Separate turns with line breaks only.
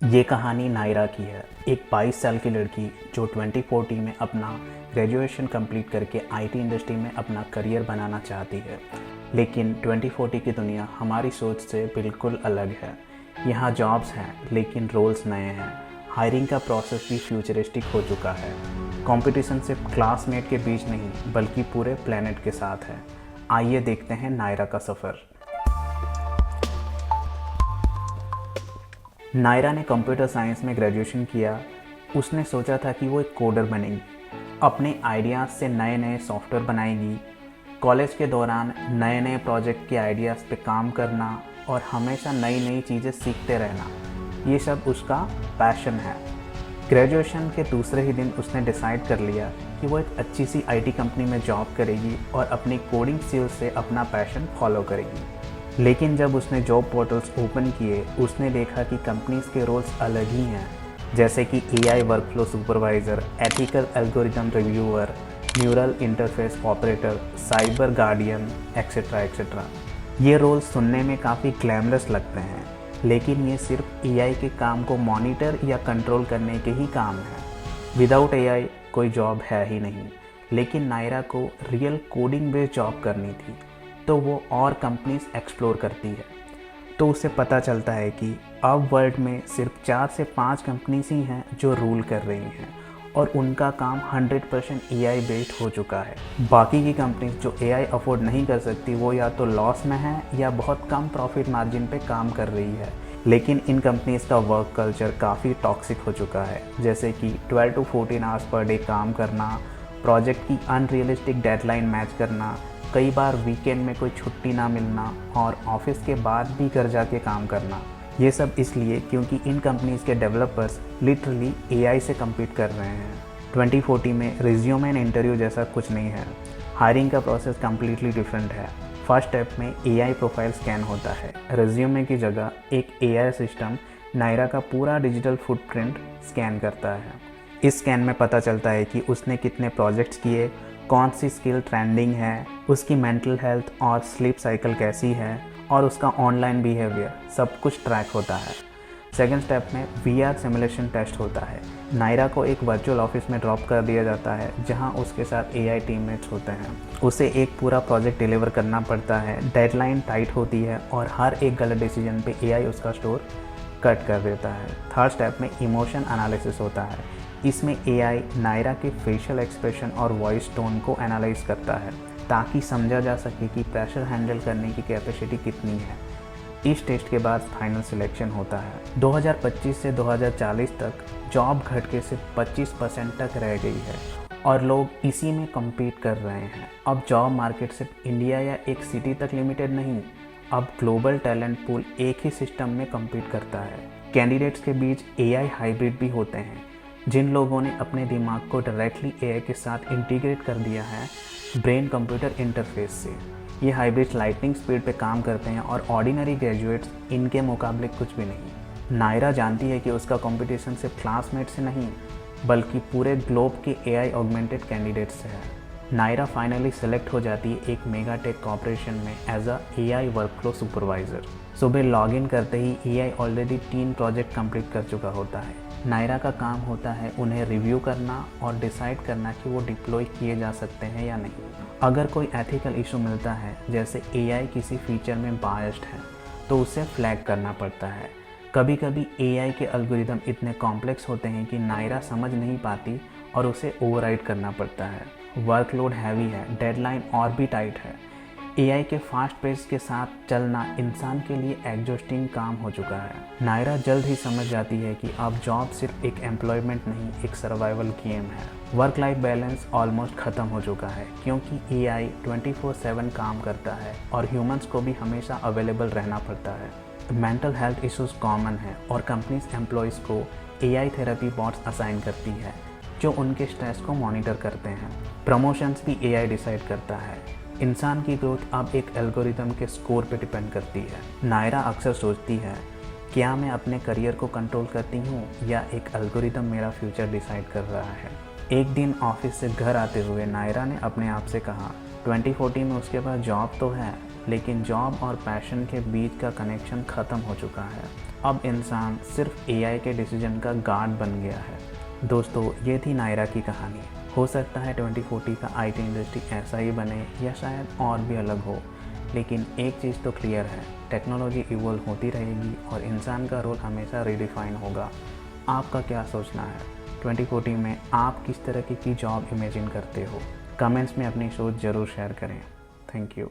ये कहानी नायरा की है। एक 22 साल की लड़की जो 2040 में अपना ग्रेजुएशन कंप्लीट करके आईटी इंडस्ट्री में अपना करियर बनाना चाहती है। लेकिन 2040 की दुनिया हमारी सोच से बिल्कुल अलग है। यहाँ जॉब्स हैं लेकिन रोल्स नए हैं। हायरिंग का प्रोसेस भी फ्यूचरिस्टिक हो चुका है। कंपटीशन सिर्फ क्लासमेट के बीच नहीं बल्कि पूरे प्लेनेट के साथ है। आइए देखते हैं नायरा का सफ़र। नायरा ने कंप्यूटर साइंस में ग्रेजुएशन किया। उसने सोचा था कि वो एक कोडर बनेगी, अपने आइडियाज़ से नए नए सॉफ्टवेयर बनाएगी। कॉलेज के दौरान नए नए प्रोजेक्ट के आइडियाज़ पे काम करना और हमेशा नई नई चीज़ें सीखते रहना, ये सब उसका पैशन है। ग्रेजुएशन के दूसरे ही दिन उसने डिसाइड कर लिया कि वो एक अच्छी सी आईटी कंपनी में जॉब करेगी और अपनी कोडिंग स्किल्स से अपना पैशन फॉलो करेगी। लेकिन जब उसने जॉब पोर्टल्स ओपन किए, उसने देखा कि कंपनीज के रोल्स अलग ही हैं, जैसे कि AI workflow supervisor, ethical algorithm reviewer, neural interface operator, cyber guardian, etcetera etcetera. ये रोल्स सुनने में काफ़ी ग्लैमरस लगते हैं, लेकिन ये सिर्फ एआई के काम को मॉनिटर या कंट्रोल करने के ही काम है। विदाउट एआई कोई जॉब है ही नहीं। लेकिन नायरा को रियल कोडिंग बेस्ड जॉब करनी थी, तो वो और कंपनीज एक्सप्लोर करती है। तो उसे पता चलता है कि अब वर्ल्ड में सिर्फ 4 से 5 कंपनीज ही हैं जो रूल कर रही हैं और उनका काम 100% एआई बेस्ड हो चुका है। बाकी की कंपनीज जो एआई अफोर्ड नहीं कर सकती वो या तो लॉस में है या बहुत कम प्रॉफिट मार्जिन पे काम कर रही है। लेकिन इन कंपनीज का वर्क कल्चर काफ़ी टॉक्सिक हो चुका है, जैसे कि 12 to 14 आवर्स पर डे काम करना, प्रोजेक्ट की अनरियलिस्टिक डेडलाइन मैच करना, कई बार वीकेंड में कोई छुट्टी ना मिलना और ऑफिस के बाद भी घर जाके काम करना। ये सब इसलिए क्योंकि इन कंपनीज़ के डेवलपर्स लिटरली एआई से कम्पीट कर रहे हैं। 2040 में रिज्यूम एंड इंटरव्यू जैसा कुछ नहीं है। हायरिंग का प्रोसेस कम्प्लीटली डिफरेंट है। फर्स्ट स्टेप में एआई प्रोफाइल स्कैन होता है। रिज्यूमे की जगह एक एआई सिस्टम नायरा का पूरा डिजिटल फुटप्रिंट स्कैन करता है। इस स्कैन में पता चलता है कि उसने कितने प्रोजेक्ट्स किए, कौन सी स्किल ट्रेंडिंग है, उसकी मेंटल हेल्थ और स्लीप साइकिल कैसी है और उसका ऑनलाइन बिहेवियर, सब कुछ ट्रैक होता है। सेकेंड स्टेप में वीआर सिमुलेशन टेस्ट होता है। नायरा को एक वर्चुअल ऑफिस में ड्रॉप कर दिया जाता है जहां उसके साथ एआई टीममेट्स होते हैं। उसे एक पूरा प्रोजेक्ट डिलीवर करना पड़ता है, डेडलाइन टाइट होती है और हर एक गलत डिसीजन पे एआई उसका स्टोर कट कर देता है। थर्ड स्टेप में इमोशन एनालिसिस होता है। इसमें एआई नायरा के फेशियल एक्सप्रेशन और वॉइस टोन को एनालाइज करता है ताकि समझा जा सके कि प्रेशर हैंडल करने की कैपेसिटी कितनी है। इस टेस्ट के बाद फाइनल सिलेक्शन होता है। 2025 से 2040 तक जॉब घट के सिर्फ 25% तक रह गई है और लोग इसी में कम्पीट कर रहे हैं। अब जॉब मार्केट सिर्फ इंडिया या एक सिटी तक लिमिटेड नहीं, अब ग्लोबल टैलेंट पूल एक ही सिस्टम में कम्पीट करता है। कैंडिडेट्स के बीच एआई हाइब्रिड भी होते हैं, जिन लोगों ने अपने दिमाग को डायरेक्टली एआई के साथ इंटीग्रेट कर दिया है ब्रेन कंप्यूटर इंटरफेस से। ये हाइब्रिड लाइटनिंग स्पीड पे काम करते हैं और ऑर्डिनरी ग्रेजुएट्स इनके मुकाबले कुछ भी नहीं। नायरा जानती है कि उसका कंपटीशन सिर्फ क्लासमेट से नहीं बल्कि पूरे ग्लोब के एआई ऑगमेंटेड कैंडिडेट्स से है। नायरा फाइनली सेलेक्ट हो जाती है एक मेगा टेक कॉर्पोरेशन में as a AI workflow supervisor. सुबह लॉगिन करते ही एआई ऑलरेडी 3 प्रोजेक्ट कंप्लीट कर चुका होता है। नायरा का काम होता है उन्हें रिव्यू करना और डिसाइड करना कि वो डिप्लॉय किए जा सकते हैं या नहीं। अगर कोई एथिकल इशू मिलता है, जैसे एआई किसी फीचर में बायस्ड है, तो उसे फ्लैग करना पड़ता है। कभी कभी एआई के एल्गोरिदम इतने कॉम्प्लेक्स होते हैं कि नायरा समझ नहीं पाती और उसे ओवरराइड करना पड़ता है। वर्कलोड हैवी है, डेडलाइन और भी टाइट है। एआई के फास्ट पेस के साथ चलना इंसान के लिए एग्जॉस्टिंग काम हो चुका है। नायरा जल्द ही समझ जाती है कि अब जॉब सिर्फ एक एम्प्लॉयमेंट नहीं, एक सर्वाइवल गेम है। वर्क लाइफ बैलेंस ऑलमोस्ट ख़त्म हो चुका है क्योंकि एआई 24/7 काम करता है और ह्यूमंस को भी हमेशा अवेलेबल रहना पड़ता है। मेंटल हेल्थ इश्यूज कॉमन है और कंपनीज एम्प्लॉयज़ को एआई थेरेपी बॉट्स असाइन करती है जो उनके स्ट्रेस को मॉनिटर करते हैं। प्रमोशंस भी एआई डिसाइड करता है। इंसान की ग्रोथ अब एक एल्गोरिदम के स्कोर पे डिपेंड करती है। नायरा अक्सर सोचती है, क्या मैं अपने करियर को कंट्रोल करती हूँ या एक एल्गोरिदम मेरा फ्यूचर डिसाइड कर रहा है। एक दिन ऑफिस से घर आते हुए नायरा ने अपने आप से कहा, 2040 में उसके पास जॉब तो है लेकिन जॉब और पैशन के बीच का कनेक्शन ख़त्म हो चुका है। अब इंसान सिर्फ एआई के डिसीजन का गार्ड बन गया है। दोस्तों, ये थी नायरा की कहानी। हो सकता है 2040 का आईटी इंडस्ट्री ऐसा ही बने या शायद और भी अलग हो, लेकिन एक चीज़ तो क्लियर है, टेक्नोलॉजी इवॉल्व होती रहेगी और इंसान का रोल हमेशा रीडिफाइन होगा। आपका क्या सोचना है? 2040 में आप किस तरह की जॉब इमेजिन करते हो? कमेंट्स में अपनी सोच ज़रूर शेयर करें। Thank you.